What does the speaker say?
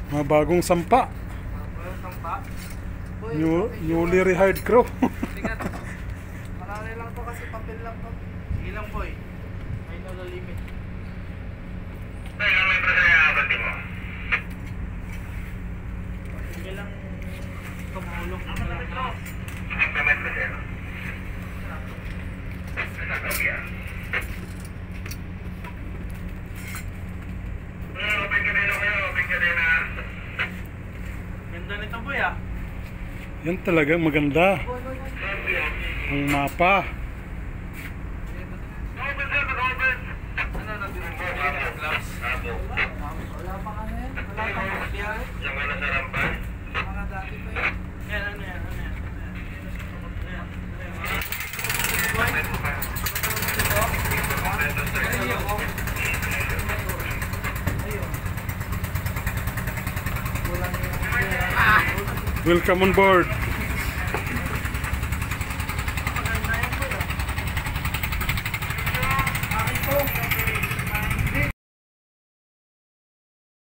Mga bagong sampa. Bagong sampa. Boy, Newly rehired crew. bigat. Marami lang to kasi papel lang to. Sige lang boy. May no limit. Ay, ano may presaya abati mo? Sige lang tumulong na lang ako. Ano may presaya? Nagkakabi yan. Open ka din kayo, open ka din na. Ganda nito boy ah. Yan talaga maganda. Boy. Ang mapa. Open sir, mag-open. Ano nandito po? Gloves? Apo. Wala pa ano yan? Wala pa clear? Yung ano sa rampan? Mga dati pa yan. Yan, ano yan? Welcome on board.